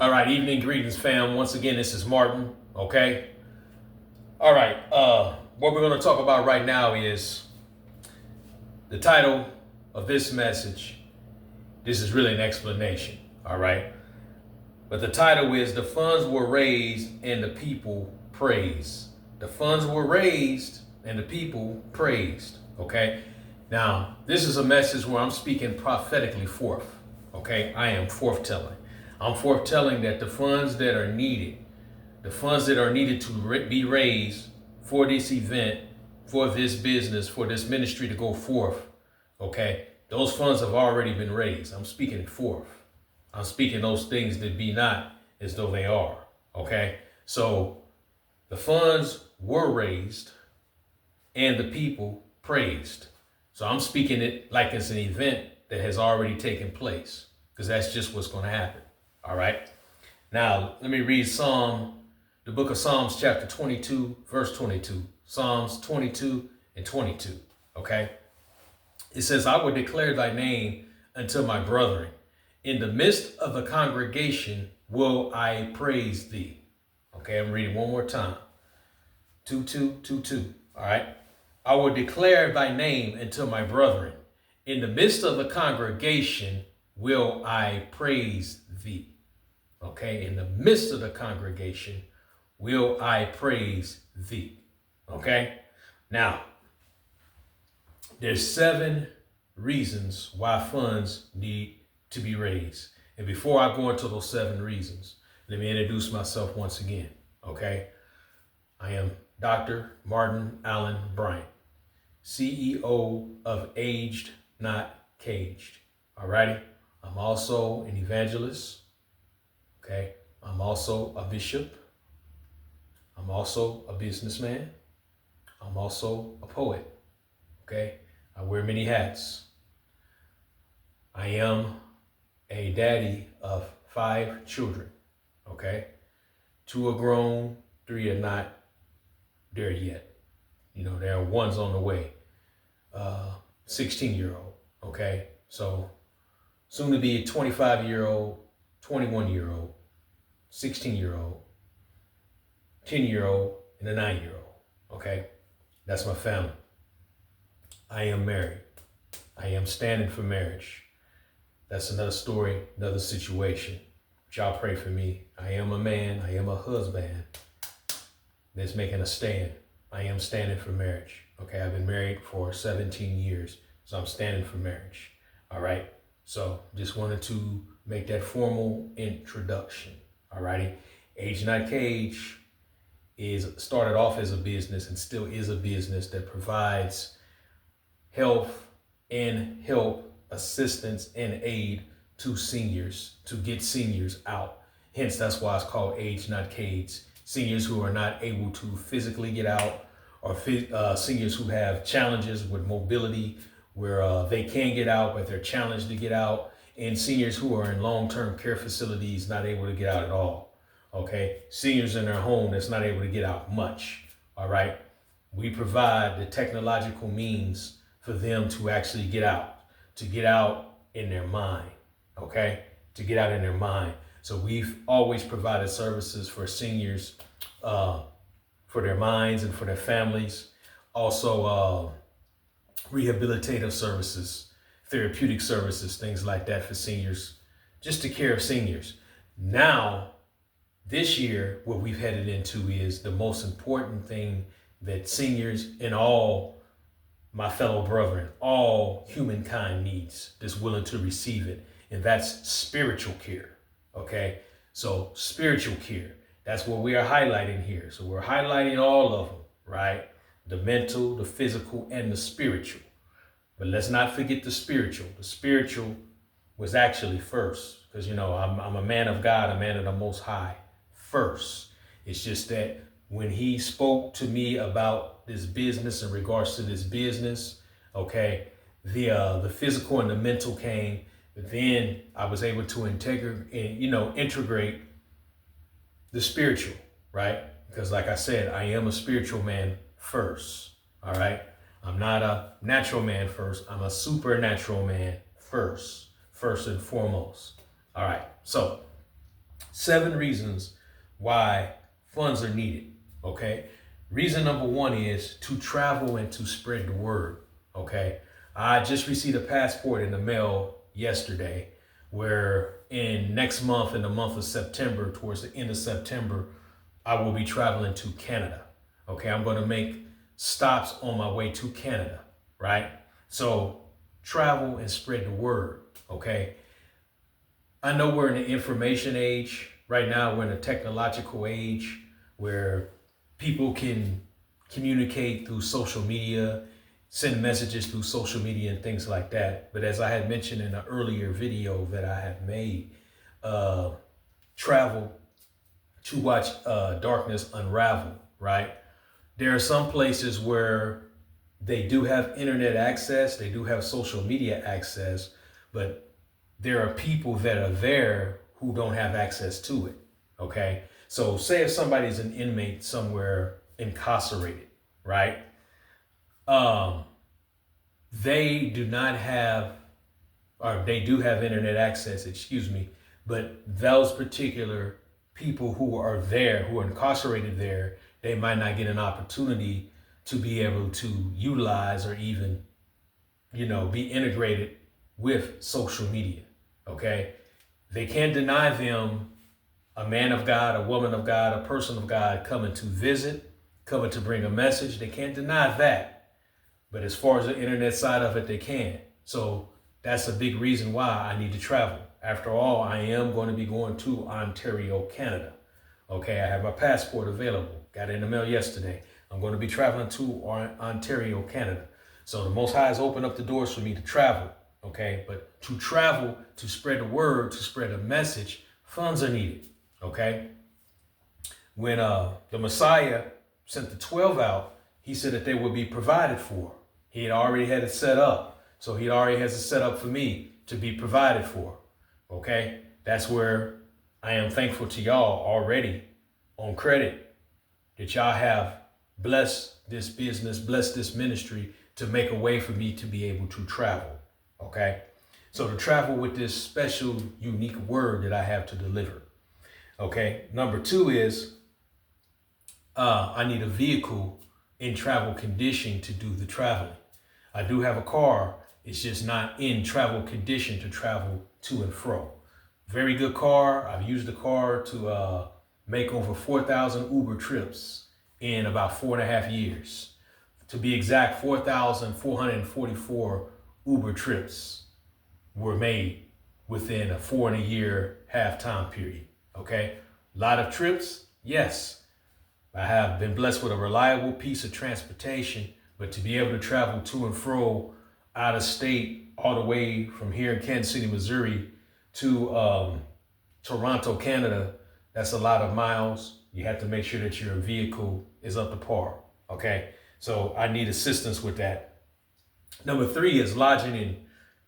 All right, evening greetings, fam. Once again, this is Martin. Okay. All right. What we're going to talk about right now is the title of this message. This is really an explanation. All right. But the title is "The Funds Were Raised and the People Praised." The funds were raised and the people praised. Okay. Now, this is a message where I'm speaking prophetically forth. Okay. I am forthtelling. I'm foretelling that the funds that are needed, to be raised for this event, for this business, for this ministry to go forth, okay, those funds have already been raised. I'm speaking it forth. I'm speaking those things that be not as though they are, okay? So the funds were raised and the people praised. So I'm speaking it like it's an event that has already taken place, because that's just what's going to happen. All right. Now, let me read the book of Psalms, chapter 22, verse 22. Psalms 22 and 22. Okay. It says, "I will declare thy name unto my brethren. In the midst of the congregation will I praise thee." Okay. I'm reading one more time. 2222. All right. "I will declare thy name unto my brethren. In the midst of the congregation will I praise thee." Okay, in the midst of the congregation will I praise thee. Okay, now there's 7 reasons why funds need to be raised. And before I go into those 7 reasons, let me introduce myself once again. Okay, I am Dr. Martin Allen Bryant, CEO of Aged Not Caged. All righty, I'm also an evangelist. Okay, I'm also a bishop. I'm also a businessman. I'm also a poet. Okay, I wear many hats. I am a daddy of 5 children. Okay, 2 are grown, 3 are not there yet. You know, there are ones on the way. 16-year-old. Okay, so soon to be a 25-year-old, 21-year-old, 16-year-old, 10-year-old, and a 9-year-old. Okay, that's my family. I am married. I am standing for marriage. That's another story, another situation. But y'all pray for me. I am a man. I am a husband that's making a stand. I am standing for marriage. Okay, I've been married for 17 years, so I'm standing for marriage. All right, so just wanted to make that formal introduction. Alrighty, Aged Not Caged is started off as a business and still is a business that provides health and help, assistance and aid to seniors, to get seniors out. Hence, that's why it's called Aged Not Caged. Seniors who are not able to physically get out, or seniors who have challenges with mobility, where they can get out, but they're challenged to get out, and seniors who are in long-term care facilities not able to get out at all. Okay, seniors in their home that's not able to get out much. All right, we provide the technological means for them to actually get out in their mind. Okay, to get out in their mind. So we've always provided services for seniors, for their minds and for their families. Also, rehabilitative services, therapeutic services, things like that for seniors, just to care of seniors. Now, this year, what we've headed into is the most important thing that seniors and all my fellow brethren, all humankind needs, that's willing to receive it. And that's spiritual care. Okay, so spiritual care, that's what we are highlighting here. So we're highlighting all of them, right? The mental, the physical, and the spiritual. But let's not forget the spiritual. The spiritual was actually first, because, you know, I'm a man of God, a man of the Most High first. It's just that when he spoke to me about this business, in regards to this business, okay, the physical and the mental came, but then I was able to integrate the spiritual, right? Because like I said, I am a spiritual man first, all right? I'm not a natural man first. I'm a supernatural man first and foremost. All right, so 7 reasons why funds are needed. Okay. Reason number 1 is to travel and to spread the word. Okay. I just received a passport in the mail yesterday, where in next month, in the month of September, towards the end of September, I will be traveling to Canada. Okay. I'm going to make stops on my way to Canada. Right. So travel and spread the word. Okay. I know we're in the information age. Right now, we're in a technological age where people can communicate through social media, send messages through social media and things like that. But as I had mentioned in an earlier video that I have made, travel to watch darkness unravel, right? There are some places where they do have internet access, they do have social media access, but there are people that are there who don't have access to it. Okay. So say if somebody's an inmate somewhere incarcerated, right? They do not have, or they do have internet access, excuse me, but those particular people who are there, who are incarcerated there, they might not get an opportunity to be able to utilize or even, be integrated with social media. Okay. They can't deny them a man of God, a woman of God, a person of God coming to visit, coming to bring a message. They can't deny that. But as far as the internet side of it, they can. So that's a big reason why I need to travel. After all, I am going to be going to Ontario, Canada. Okay, I have my passport available. Got it in the mail yesterday. I'm going to be traveling to Ontario, Canada. So the Most High has opened up the doors for me to travel. Okay, but to travel, to spread the word, to spread a message, funds are needed. Okay. When the Messiah sent the 12 out, he said that they would be provided for. He had already had it set up. So he already has it set up for me to be provided for. Okay. That's where I am thankful to y'all already on credit that y'all have blessed this business, blessed this ministry to make a way for me to be able to travel. Okay. So to travel with this special, unique word that I have to deliver. Okay. Number 2 is I need a vehicle in travel condition to do the traveling. I do have a car. It's just not in travel condition to travel to and fro. Very good car. I've used the car to make over 4,000 Uber trips in about 4.5 years. To be exact, 4,444 Uber trips were made within a 4.5 year time period. Okay. A lot of trips. Yes. I have been blessed with a reliable piece of transportation, but to be able to travel to and fro out of state, all the way from here in Kansas City, Missouri to Toronto, Canada, that's a lot of miles. You have to make sure that your vehicle is up to par. Okay. So I need assistance with that. Number 3 is lodging and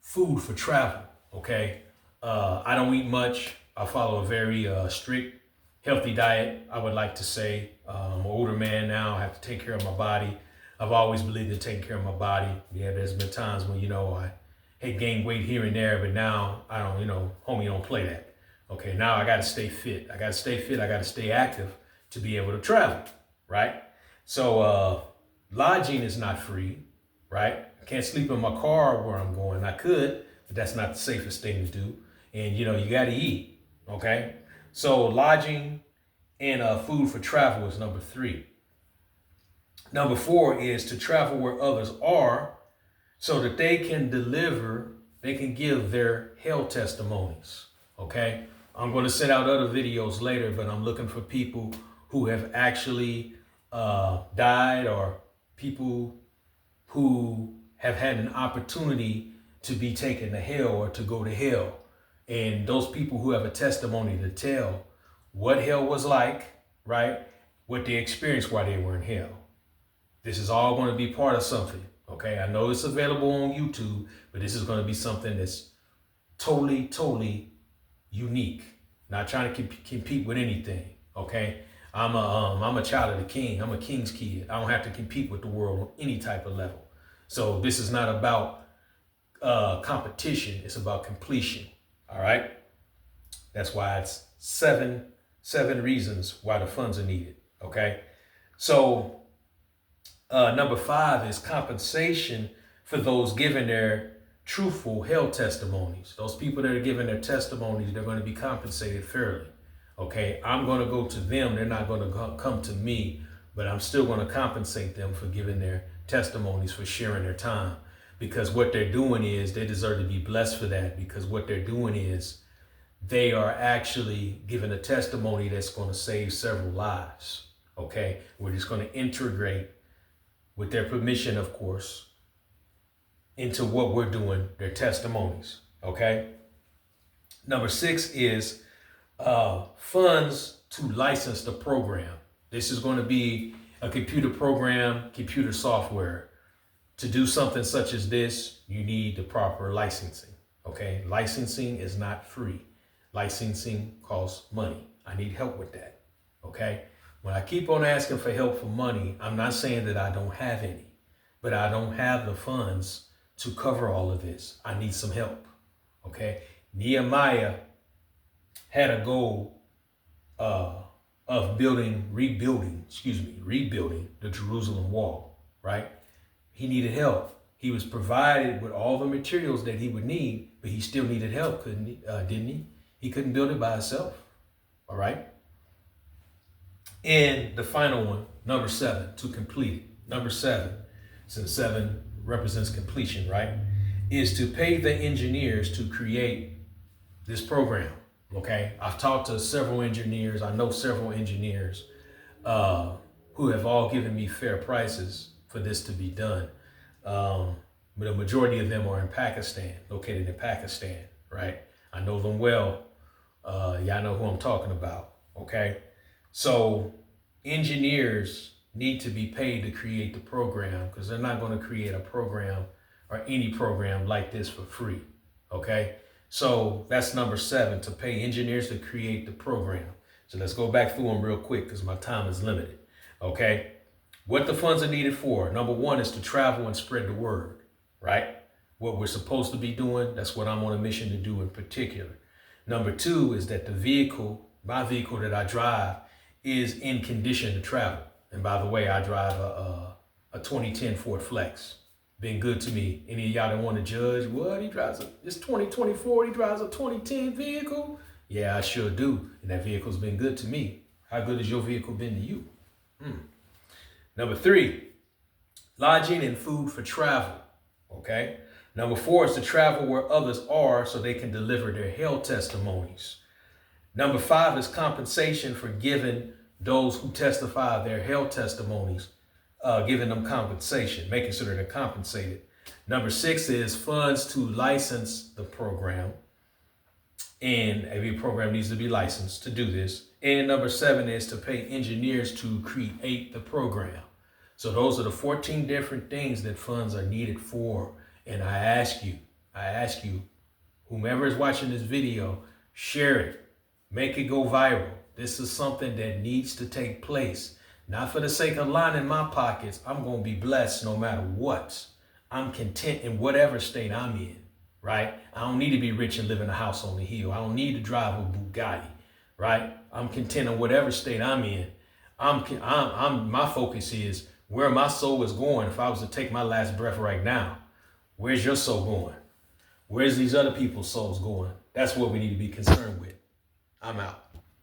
food for travel. Okay. I don't eat much. I follow a very strict, healthy diet, I would like to say. I'm an older man now. I have to take care of my body. I've always believed in taking care of my body. Yeah, there's been times when, I had gained weight here and there, but now I don't, homie, don't play that. Okay, now I got to stay fit. I got to stay fit. I got to stay active to be able to travel, right? So lodging is not free, right? I can't sleep in my car where I'm going. I could, but that's not the safest thing to do. And, you got to eat, okay? So lodging and food for travel is number 3. Number 4 is to travel where others are so that they can give their hell testimonies. Okay. I'm going to send out other videos later, but I'm looking for people who have actually died, or people who have had an opportunity to be taken to hell or to go to hell. And those people who have a testimony to tell what hell was like, right? What they experienced while they were in hell. This is all going to be part of something. Okay. I know it's available on YouTube, but this is going to be something that's totally, totally unique. Not trying to compete with anything. Okay. I'm a child of the king. I'm a king's kid. I don't have to compete with the world on any type of level. So this is not about competition. It's about completion. All right. That's why it's seven reasons why the funds are needed. Okay. So number 5 is compensation for those giving their truthful hell testimonies. Those people that are giving their testimonies, they're going to be compensated fairly. Okay, I'm going to go to them. They're not going to come to me, but I'm still going to compensate them for giving their testimonies, for sharing their time. Because what they're doing is, they deserve to be blessed for that, because what they're doing is they are actually giving a testimony that's going to save several lives. Okay, we're just going to integrate, with their permission, of course, into what we're doing, their testimonies. Okay. Number 6 is funds to license the program. This is going to be a computer program, computer software. To do something such as this, you need the proper licensing. Okay. Licensing is not free. Licensing costs money. I need help with that. Okay. When I keep on asking for help for money, I'm not saying that I don't have any, but I don't have the funds to cover all of this. I need some help. Okay. Nehemiah had a goal of rebuilding the Jerusalem wall, right? He needed help. He was provided with all the materials that he would need, but he still needed help, didn't he? He couldn't build it by himself. All right. And the final one, number 7, to complete it. Number 7, since 7 represents completion, right, is to pay the engineers to create this program. Okay. I've talked to several engineers. I know several engineers who have all given me fair prices for this to be done. But the majority of them are in Pakistan, located in Pakistan, right? I know them well. Y'all know who I'm talking about. Okay. So engineers need to be paid to create the program, because they're not going to create a program or any program like this for free. Okay. So that's number 7, to pay engineers to create the program. So let's go back through them real quick, because my time is limited. Okay. What the funds are needed for. Number 1 is to travel and spread the word, right? What we're supposed to be doing. That's what I'm on a mission to do in particular. Number 2 is that my vehicle that I drive, is in condition to travel. And by the way, I drive a 2010 Ford Flex. Been good to me. Any of y'all that want to judge, what, it's 2024, he drives a 2010 vehicle? Yeah, I sure do. And that vehicle's been good to me. How good has your vehicle been to you? Number 3, lodging and food for travel. Okay. Number 4 is to travel where others are, so they can deliver their hell testimonies. Number 5 is compensation for giving those who testify their hell testimonies, giving them compensation, making sure that they're compensated. Number 6 is funds to license the program. And every program needs to be licensed to do this. And number 7 is to pay engineers to create the program. So those are the 14 different things that funds are needed for. And I ask you, whomever is watching this video, share it. Make it go viral. This is something that needs to take place. Not for the sake of lining my pockets. I'm going to be blessed no matter what. I'm content in whatever state I'm in, right? I don't need to be rich and live in a house on the hill. I don't need to drive a Bugatti, right? I'm content in whatever state I'm in. My focus is where my soul is going. If I was to take my last breath right now, where's your soul going? Where's these other people's souls going? That's what we need to be concerned with. I'm out.